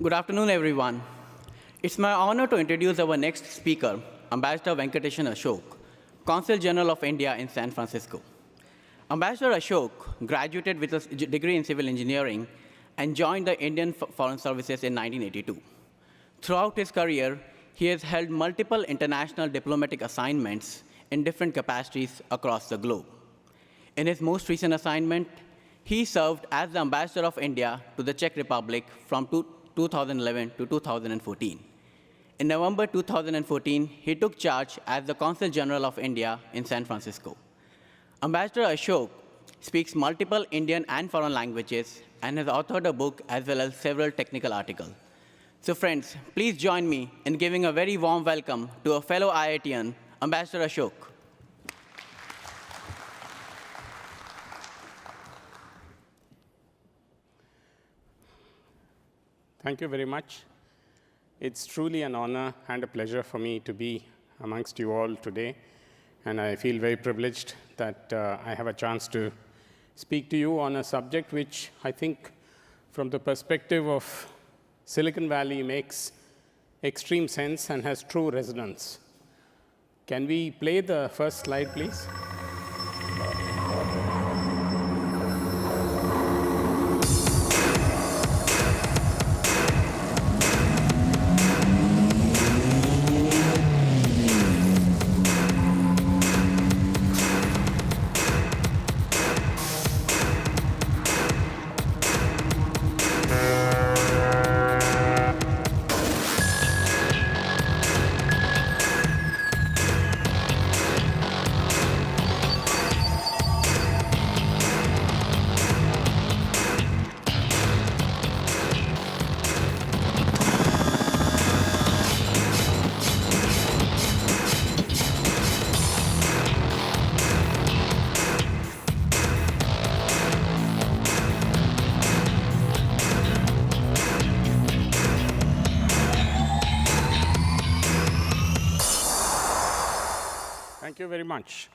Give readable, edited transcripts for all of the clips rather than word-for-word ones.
Good afternoon, everyone. It's my honor to introduce our next speaker, Ambassador Venkatesan Ashok, Consul General of India in San Francisco. Ambassador Ashok graduated with a degree in civil engineering and joined the Indian Foreign Services in 1982. Throughout his career, he has held multiple international diplomatic assignments in different capacities across the globe. In his most recent assignment, he served as the Ambassador of India to the Czech Republic from 2011 to 2014. In November 2014, he took charge as the Consul General of India in San Francisco. Ambassador Ashok speaks multiple Indian and foreign languages and has authored a book as well as several technical articles. So friends, please join me in giving a very warm welcome to a fellow IITian, Ambassador Ashok. Thank you very much. It's truly an honor and a pleasure for me to be amongst you all today. And I feel very privileged that I have a chance to speak to you on a subject which I think, from the perspective of Silicon Valley, makes extreme sense and has true resonance. Can we play the first slide, please? Thank you very much.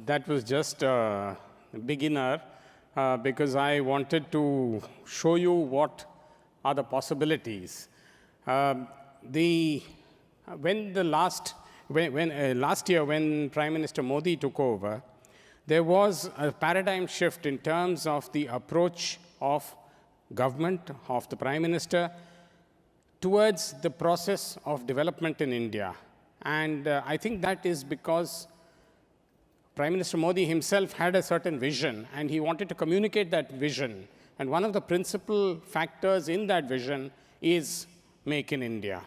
That was just a beginner because I wanted to show you what are the possibilities. Last year, when Prime Minister Modi took over, there was a paradigm shift in terms of the approach of government, of the Prime Minister, towards the process of development in India. And I think that is because Prime Minister Modi himself had a certain vision, and he wanted to communicate that vision. And one of the principal factors in that vision is Make in India.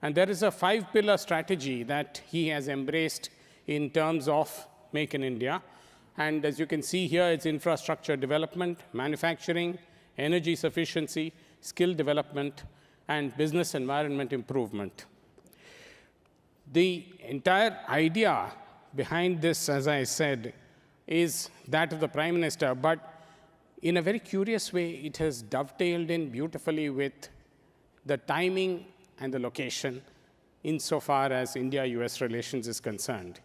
And there is a 5-pillar strategy that he has embraced in terms of Make in India. And as you can see here, it's infrastructure development, manufacturing, energy sufficiency, skill development, and business environment improvement. The entire idea behind this, as I said, is that of the Prime Minister, but in a very curious way, it has dovetailed in beautifully with the timing and the location insofar as India-US relations is concerned.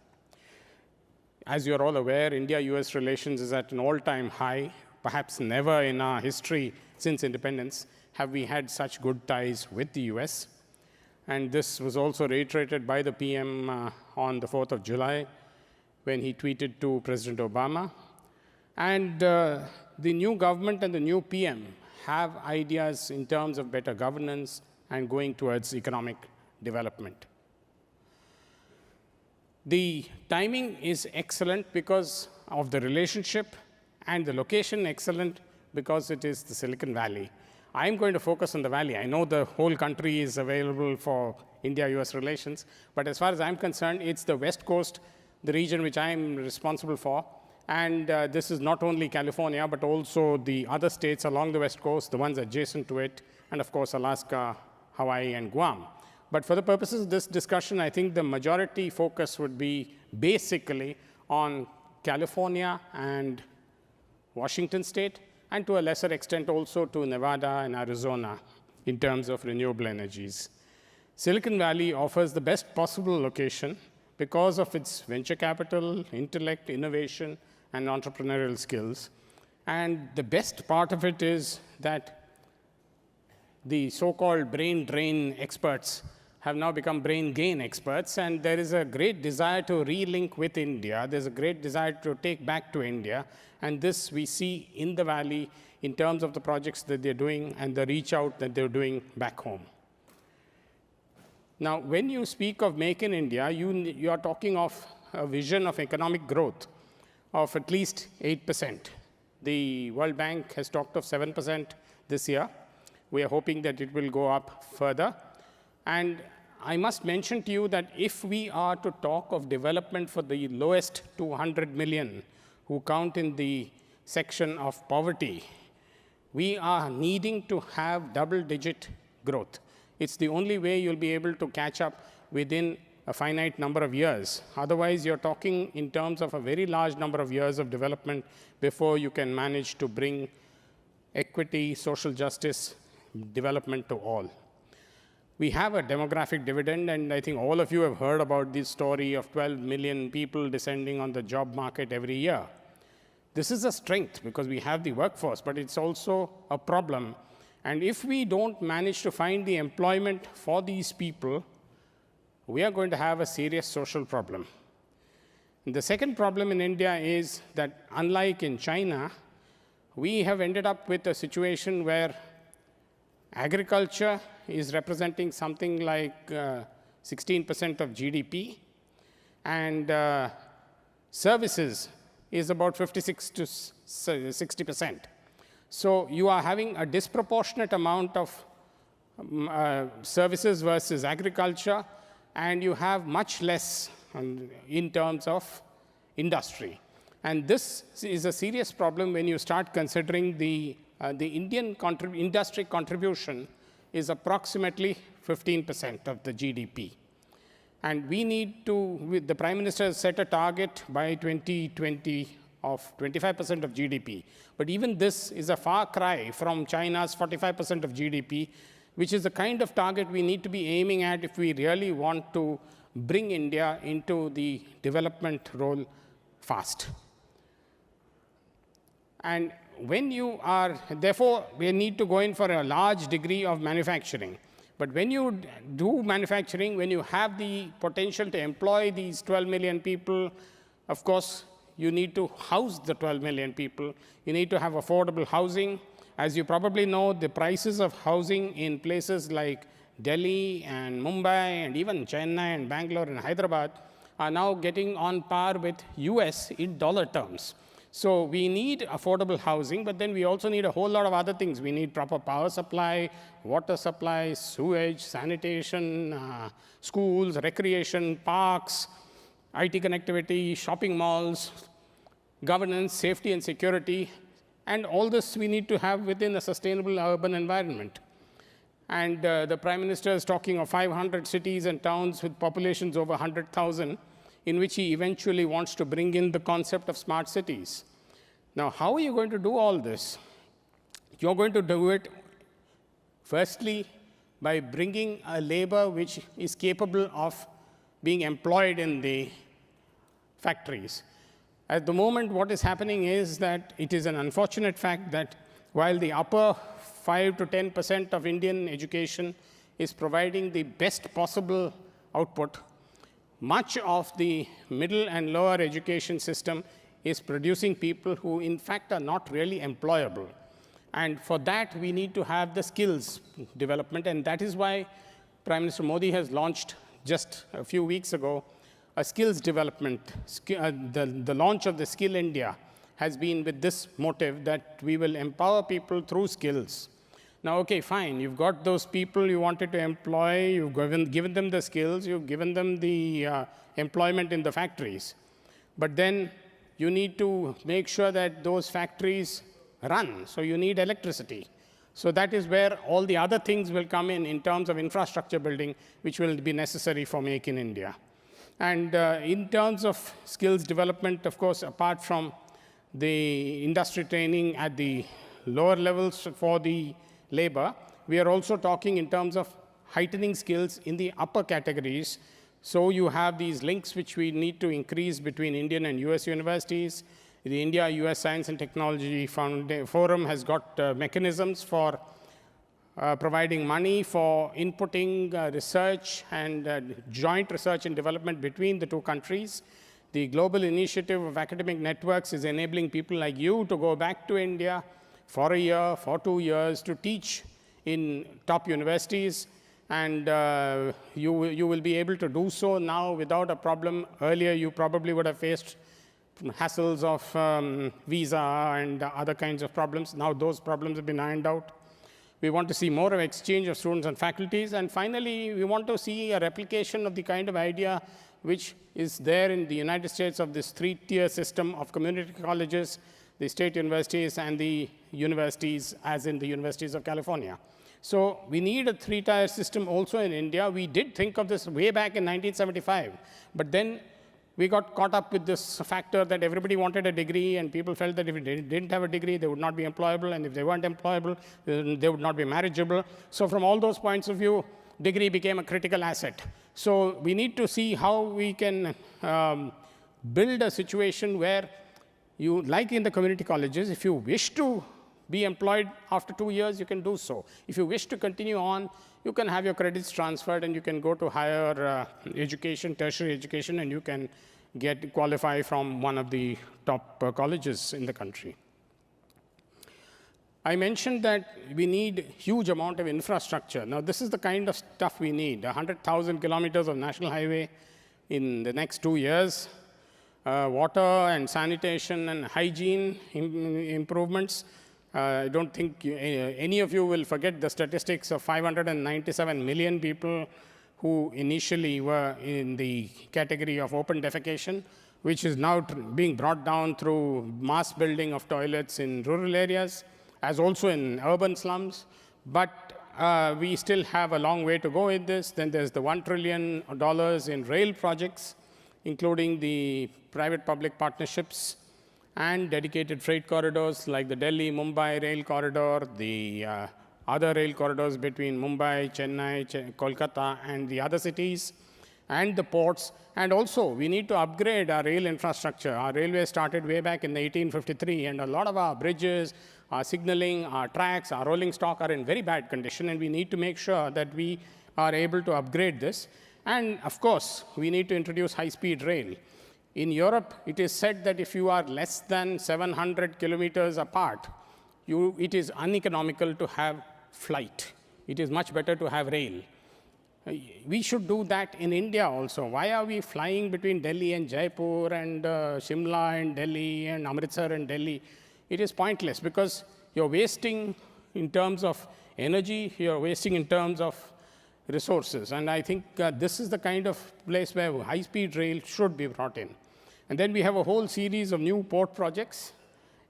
As you're all aware, India-US relations is at an all-time high. Perhaps never in our history since independence have we had such good ties with the US. And this was also reiterated by the PM on the 4th of July when he tweeted to President Obama. And the new government and the new PM have ideas in terms of better governance and going towards economic development. The timing is excellent because of the relationship, and the location excellent because it is the Silicon Valley. I'm going to focus on the Valley. I know the whole country is available for India-US relations, but as far as I'm concerned, it's the West Coast, the region which I'm responsible for. And this is not only California, but also the other states along the West Coast, the ones adjacent to it, and of course, Alaska, Hawaii, and Guam. But for the purposes of this discussion, I think the majority focus would be basically on California and Washington State, and to a lesser extent also to Nevada and Arizona in terms of renewable energies. Silicon Valley offers the best possible location because of its venture capital, intellect, innovation, and entrepreneurial skills. And the best part of it is that the so-called brain drain experts have now become brain gain experts, and there is a great desire to relink with India. There's a great desire to take back to India, and this we see in the Valley in terms of the projects that they're doing and the reach out that they're doing back home. Now, when you speak of Make in India, you are talking of a vision of economic growth of at least 8%. The World Bank has talked of 7% this year. We are hoping that it will go up further. And I must mention to you that if we are to talk of development for the lowest 200 million who count in the section of poverty, we are needing to have double-digit growth. It's the only way you'll be able to catch up within a finite number of years. Otherwise, you're talking in terms of a very large number of years of development before you can manage to bring equity, social justice, development to all. We have a demographic dividend, and I think all of you have heard about this story of 12 million people descending on the job market every year. This is a strength because we have the workforce, but it's also a problem. And if we don't manage to find the employment for these people, we are going to have a serious social problem. The second problem in India is that, unlike in China, we have ended up with a situation where agriculture is representing something like 16% of GDP, and services is about 56 to 60%. So you are having a disproportionate amount of services versus agriculture, and you have much less in terms of industry. And this is a serious problem when you start considering the Indian industry contribution is approximately 15% of the GDP. And we need to, the Prime Minister has set a target by 2020 of 25% of GDP. But even this is a far cry from China's 45% of GDP, which is the kind of target we need to be aiming at if we really want to bring India into the development role fast. And when you are, therefore, we need to go in for a large degree of manufacturing. But when you do manufacturing, when you have the potential to employ these 12 million people, of course, you need to house the 12 million people. You need to have affordable housing. As you probably know, the prices of housing in places like Delhi and Mumbai and even Chennai and Bangalore and Hyderabad are now getting on par with US in dollar terms. So we need affordable housing, but then we also need a whole lot of other things. We need proper power supply, water supply, sewage, sanitation, schools, recreation, parks, IT connectivity, shopping malls, governance, safety and security. And all this we need to have within a sustainable urban environment. And the Prime Minister is talking of 500 cities and towns with populations over 100,000, in which he eventually wants to bring in the concept of smart cities. Now, how are you going to do all this? You're going to do it, firstly, by bringing a labor which is capable of being employed in the factories. At the moment, what is happening is that it is an unfortunate fact that while the upper 5 to 10% of Indian education is providing the best possible output, much of the middle and lower education system is producing people who, in fact, are not really employable. And for that, we need to have the skills development, and that is why Prime Minister Modi has launched just a few weeks ago a skills development. The launch of the Skill India has been with this motive that we will empower people through skills. Now, okay, fine, you've got those people you wanted to employ, you've given them the skills, you've given them the employment in the factories. But then you need to make sure that those factories run, so you need electricity. So that is where all the other things will come in terms of infrastructure building, which will be necessary for Make in India. And in terms of skills development, of course, apart from the industry training at the lower levels for the labor, we are also talking in terms of heightening skills in the upper categories. So you have these links which we need to increase between Indian and US universities, The India-US Science and Technology Forum has got mechanisms for providing money for inputting research and joint research and development between the two countries. The Global Initiative of Academic Networks is enabling people like you to go back to India for a year, for 2 years, to teach in top universities. And you will be able to do so now without a problem. Earlier, you probably would have faced hassles of visa and other kinds of problems. Now those problems have been ironed out. We want to see more of exchange of students and faculties. And finally, we want to see a replication of the kind of idea which is there in the United States of this 3-tier system of community colleges, the state universities, and the universities, as in the universities of California. So we need a 3-tier system also in India. We did think of this way back in 1975, but then we got caught up with this factor that everybody wanted a degree, and people felt that if they didn't have a degree, they would not be employable, and if they weren't employable, they would not be marriageable. So from all those points of view, degree became a critical asset. So we need to see how we can build a situation where you, like in the community colleges, if you wish to be employed after 2 years, you can do so. If you wish to continue on, you can have your credits transferred and you can go to higher education, tertiary education, and you can qualify from one of the top colleges in the country. I mentioned that we need huge amount of infrastructure. Now, this is the kind of stuff we need: 100,000 kilometers of national highway in the next 2 years, water and sanitation and hygiene improvements. I don't think any of you will forget the statistics of 597 million people who initially were in the category of open defecation, which is now being brought down through mass building of toilets in rural areas, as also in urban slums. But we still have a long way to go in this. Then there's the $1 trillion in rail projects, including the private-public partnerships and dedicated freight corridors like the Delhi-Mumbai rail corridor, the other rail corridors between Mumbai, Chennai, Kolkata, and the other cities, and the ports. And also, we need to upgrade our rail infrastructure. Our railway started way back in 1853, and a lot of our bridges, our signaling, our tracks, our rolling stock are in very bad condition, and we need to make sure that we are able to upgrade this. And of course, we need to introduce high-speed rail. In Europe, it is said that if you are less than 700 kilometers apart, it is uneconomical to have flight. It is much better to have rail. We should do that in India also. Why are we flying between Delhi and Jaipur and Shimla and Delhi and Amritsar and Delhi? It is pointless because you're wasting in terms of energy, you're wasting in terms of resources. And I think this is the kind of place where high-speed rail should be brought in. And then we have a whole series of new port projects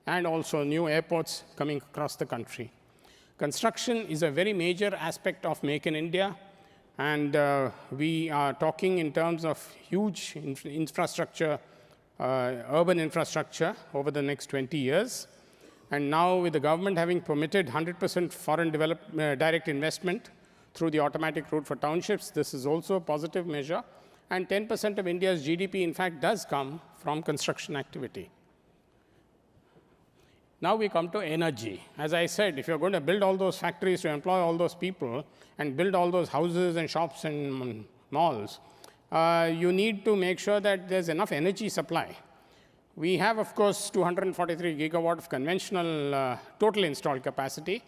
and also new airports coming across the country. Construction is a very major aspect of Make in India. And we are talking in terms of huge infrastructure, urban infrastructure over the next 20 years. And now with the government having permitted 100% foreign direct investment through the automatic route for townships, this is also a positive measure. And 10% of India's GDP, in fact, does come from construction activity. Now we come to energy. As I said, if you're going to build all those factories to employ all those people and build all those houses and shops and malls, you need to make sure that there's enough energy supply. We have, of course, 243 gigawatt of conventional total installed capacity.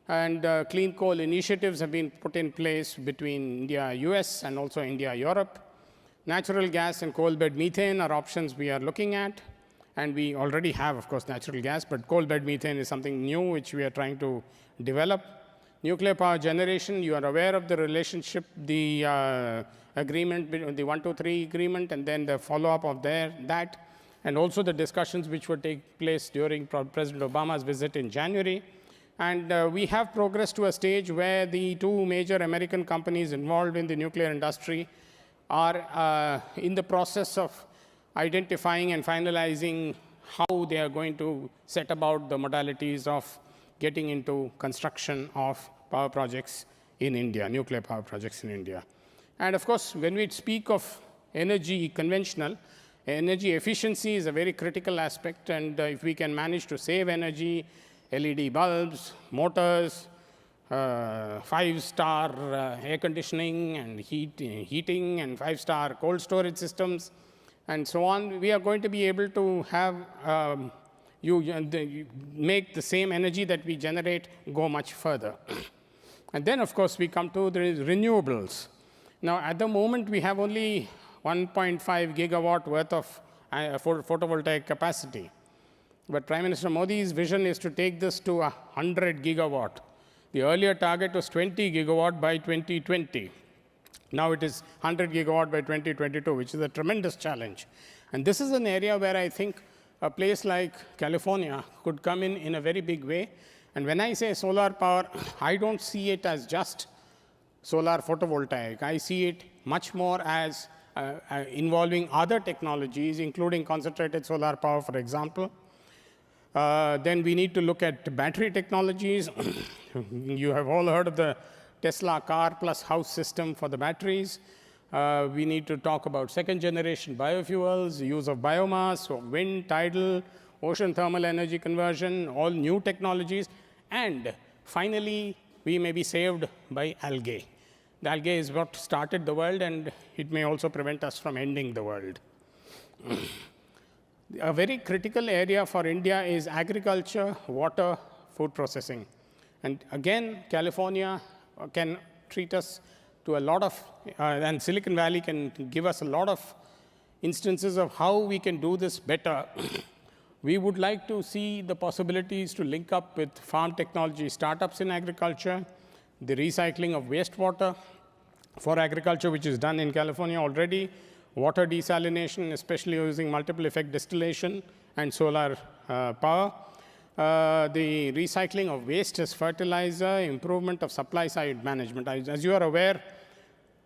And clean coal initiatives have been put in place between India, US, and also India, Europe. Natural gas and coal bed methane are options we are looking at. And we already have, of course, natural gas, but coal bed methane is something new which we are trying to develop. Nuclear power generation, you are aware of the relationship, the agreement, the 123 agreement, and then the follow-up of that, and also the discussions which would take place during President Obama's visit in January. And we have progressed to a stage where the two major American companies involved in the nuclear industry are in the process of identifying and finalizing how they are going to set about the modalities of getting into construction of power projects in India, nuclear power projects in India. And of course, when we speak of energy conventional, Energy efficiency is a very critical aspect, and if we can manage to save energy, LED bulbs, motors, five-star air conditioning and heating, and five-star cold storage systems, and so on, we are going to be able to have make the same energy that we generate go much further. And then, of course, we come to the renewables. Now, at the moment, we have only 1.5 gigawatt worth of photovoltaic capacity. But Prime Minister Modi's vision is to take this to 100 gigawatt. The earlier target was 20 gigawatt by 2020. Now it is 100 gigawatt by 2022, which is a tremendous challenge. And this is an area where I think a place like California could come in a very big way. And when I say solar power, I don't see it as just solar photovoltaic. I see it much more as involving other technologies, including concentrated solar power, for example. Then we need to look at battery technologies. You have all heard of the Tesla car plus house system for the batteries. We need to talk about second-generation biofuels, use of biomass, wind, tidal, ocean thermal energy conversion, all new technologies. And finally, we may be saved by algae. The algae is what started the world, and it may also prevent us from ending the world. A very critical area for India is agriculture, water, food processing. And again, California can treat us to a lot of, and Silicon Valley can give us a lot of instances of how we can do this better. We would like to see the possibilities to link up with farm technology startups in agriculture, the recycling of wastewater for agriculture, which is done in California already, water desalination, especially using multiple effect distillation and solar power, the recycling of waste as fertilizer, improvement of supply side management. As you are aware,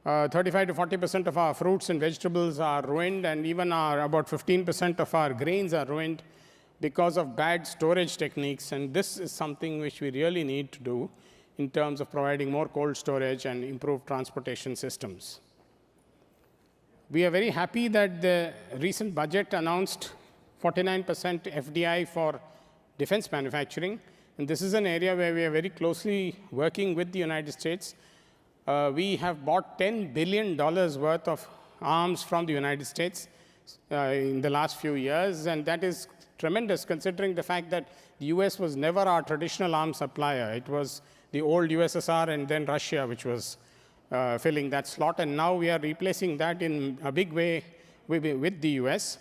35 to 40% of our fruits and vegetables are ruined, and even about 15% of our grains are ruined because of bad storage techniques. And this is something which we really need to do in terms of providing more cold storage and improved transportation systems. We are very happy that the recent budget announced 49% FDI for defense manufacturing. And this is an area where we are very closely working with the United States. We have bought $10 billion worth of arms from the United States in the last few years. And that is tremendous, considering the fact that the US was never our traditional arms supplier. It was the old USSR and then Russia, which was filling that slot. And now we are replacing that in a big way with the US.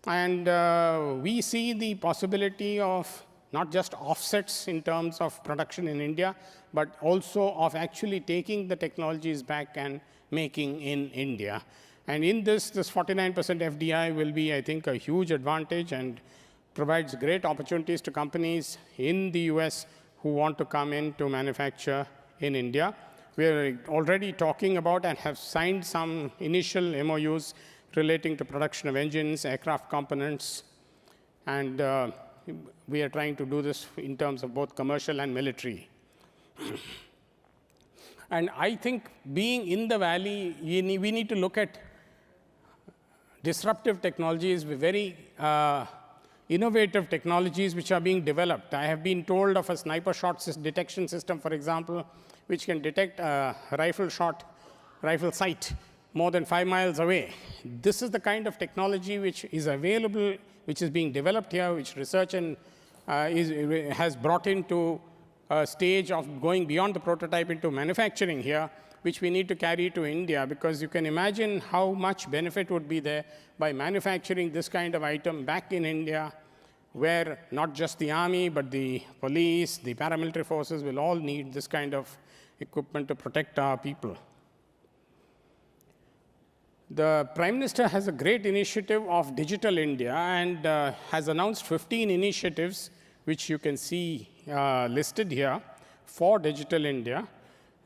And we see the possibility of not just offsets in terms of production in India, but also of actually taking the technologies back and making in India. And in this 49% FDI will be, I think, a huge advantage and provides great opportunities to companies in the US who want to come in to manufacture in India. We are already talking about and have signed some initial MOUs relating to production of engines, aircraft components, and we are trying to do this in terms of both commercial and military. And I think being in the valley, we need to look at disruptive technologies, very innovative technologies which are being developed. I have been told of a sniper shot detection system, for example, which can detect a rifle sight more than 5 miles away. This is the kind of technology which is available, which is being developed here, which research and has brought into a stage of going beyond the prototype into manufacturing here, which we need to carry to India, because you can imagine how much benefit would be there by manufacturing this kind of item back in India, where not just the army, but the police, the paramilitary forces will all need this kind of equipment to protect our people. The Prime Minister has a great initiative of Digital India and has announced 15 initiatives, which you can see listed here for Digital India.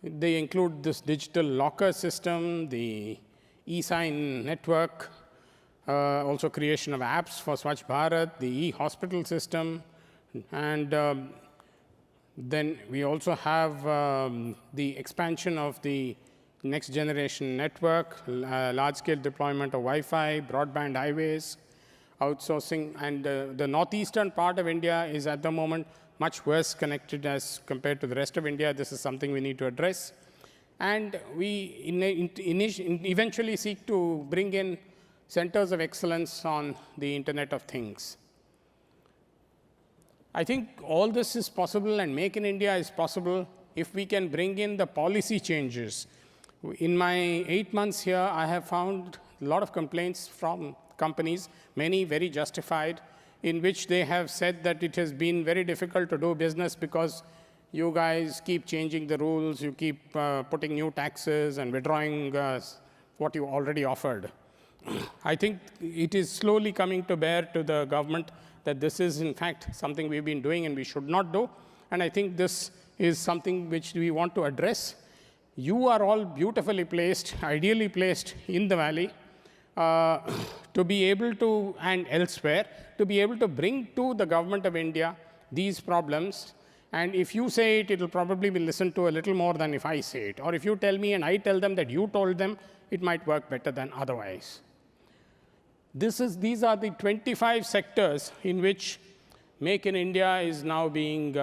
They include this digital locker system, the e-sign network, also creation of apps for Swachh Bharat, the e-hospital system, and then we also have the expansion of the next generation network, large-scale deployment of Wi-Fi, broadband highways, outsourcing, and the northeastern part of India is at the moment much worse connected as compared to the rest of India. This is something we need to address. And we eventually seek to bring in centers of excellence on the Internet of Things. I think all this is possible, and Make in India is possible if we can bring in the policy changes. In my 8 months here, I have found a lot of complaints from companies, many very justified, in which they have said that it has been very difficult to do business because you guys keep changing the rules, you keep putting new taxes and withdrawing what you already offered. I think it is slowly coming to bear to the government that this is, in fact, something we've been doing and we should not do. And I think this is something which we want to address. You are all beautifully placed, ideally placed in the valley to be able to, and elsewhere, to be able to bring to the government of India these problems. And if you say it, it will probably be listened to a little more than if I say it. Or if you tell me and I tell them that you told them, it might work better than otherwise. These are the 25 sectors in which Make in India is now being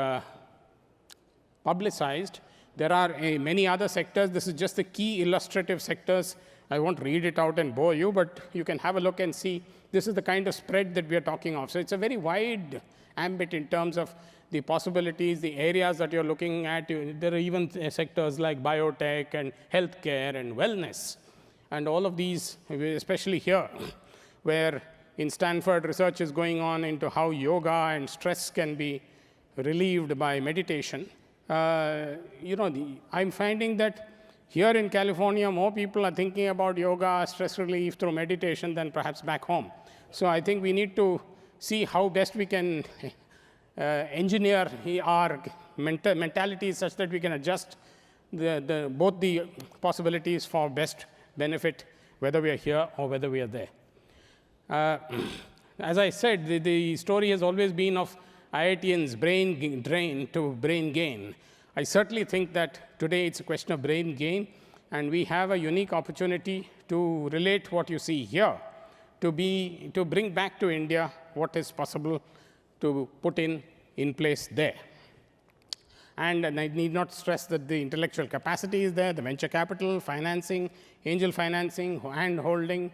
publicized. There are many other sectors. This is just the key illustrative sectors. I won't read it out and bore you, but you can have a look and see this is the kind of spread that we are talking of. So it's a very wide ambit in terms of the possibilities, the areas that you're looking at. There are even sectors like biotech and healthcare and wellness. And all of these, especially here, where in Stanford research is going on into how yoga and stress can be relieved by meditation. I'm finding that here in California, more people are thinking about yoga, stress relief through meditation than perhaps back home. So I think we need to see how best we can engineer our mentality such that we can adjust both the possibilities for best benefit, whether we are here or whether we are there. As I said, the story has always been of IITians brain drain to brain gain. I certainly think that today it's a question of brain gain, and we have a unique opportunity to relate what you see here, to bring back to India what is possible to put in place there. And I need not stress that the intellectual capacity is there, the venture capital, financing, angel financing, hand-holding,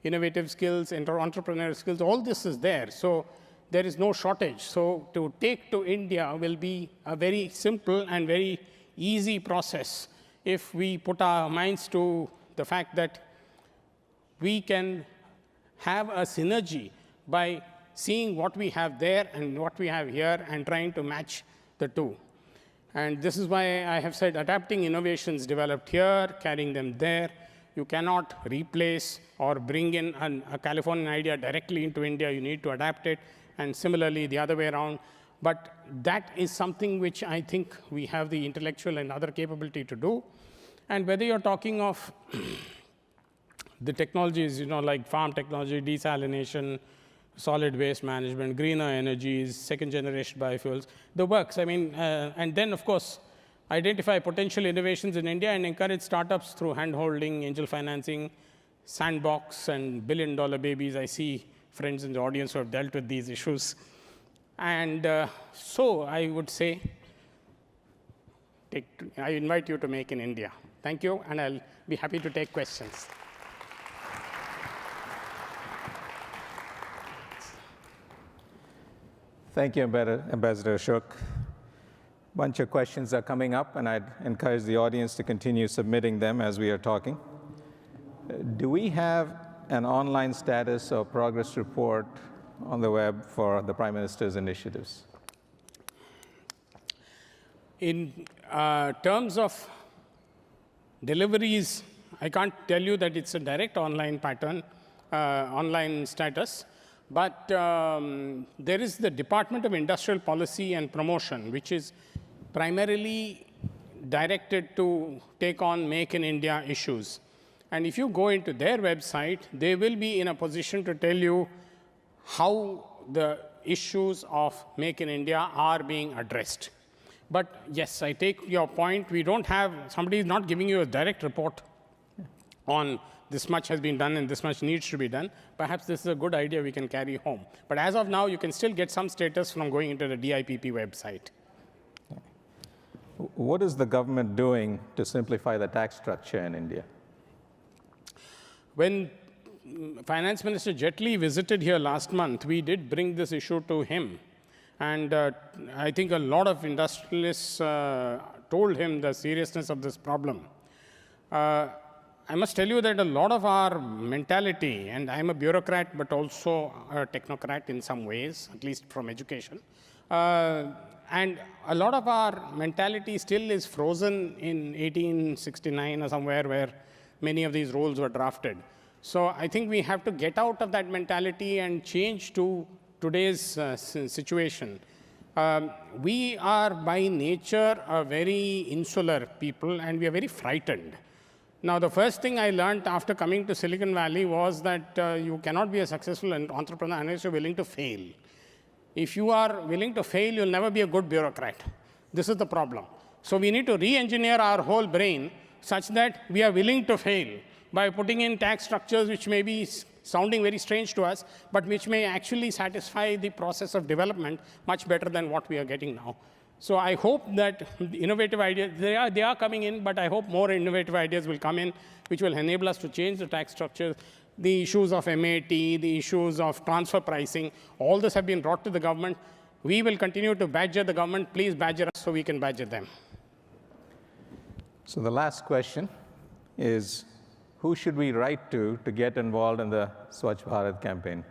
innovative skills, entrepreneurial skills, all this is there. So there is no shortage. So to take to India will be a very simple and very easy process if we put our minds to the fact that we can have a synergy by seeing what we have there and what we have here and trying to match the two. And this is why I have said adapting innovations developed here, carrying them there. You cannot replace or bring in a Californian idea directly into India. You need to adapt it. And similarly, the other way around. But that is something which I think we have the intellectual and other capability to do. And whether you're talking of the technologies, like farm technology, desalination, solid waste management, greener energies, second-generation biofuels, the works. And then, of course, identify potential innovations in India and encourage startups through hand-holding, angel financing, sandbox, and billion-dollar babies. I see friends in the audience who have dealt with these issues. And so I would say, I invite you to Make in India. Thank you, and I'll be happy to take questions. Thank you, Ambassador Ashok. A bunch of questions are coming up, and I'd encourage the audience to continue submitting them as we are talking. Do we have an online status or progress report on the web for the Prime Minister's initiatives? In terms of deliveries, I can't tell you that it's a direct online pattern, online status. But there is the Department of Industrial Policy and Promotion, which is primarily directed to take on Make in India issues. And if you go into their website, they will be in a position to tell you how the issues of Make in India are being addressed. But yes, I take your point. We don't have, somebody is not giving you a direct report on this much has been done and this much needs to be done. Perhaps this is a good idea we can carry home. But as of now, you can still get some status from going into the DIPP website. What is the government doing to simplify the tax structure in India? When Finance Minister Jaitley visited here last month, we did bring this issue to him. And I think a lot of industrialists told him the seriousness of this problem. I must tell you that a lot of our mentality, and I'm a bureaucrat but also a technocrat in some ways, at least from education, and a lot of our mentality still is frozen in 1869 or somewhere where many of these rules were drafted. So I think we have to get out of that mentality and change to today's situation. We are by nature a very insular people and we are very frightened. Now, the first thing I learned after coming to Silicon Valley was that you cannot be a successful entrepreneur unless you're willing to fail. If you are willing to fail, you'll never be a good bureaucrat. This is the problem. So we need to re-engineer our whole brain such that we are willing to fail by putting in tax structures which may be sounding very strange to us, but which may actually satisfy the process of development much better than what we are getting now. So I hope that innovative ideas, they are coming in, but I hope more innovative ideas will come in, which will enable us to change the tax structure. The issues of MAT, the issues of transfer pricing, all this have been brought to the government. We will continue to badger the government. Please badger us so we can badger them. So the last question is, who should we write to get involved in the Swachh Bharat campaign?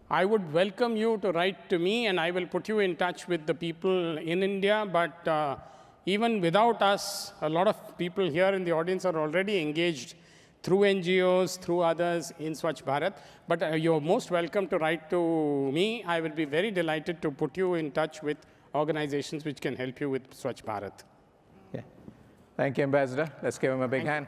I would welcome you to write to me, and I will put you in touch with the people in India. But even without us, a lot of people here in the audience are already engaged through NGOs, through others in Swachh Bharat. But you're most welcome to write to me. I will be very delighted to put you in touch with organizations which can help you with Swachh Bharat. Yeah. Thank you, Ambassador. Let's give him a big hand.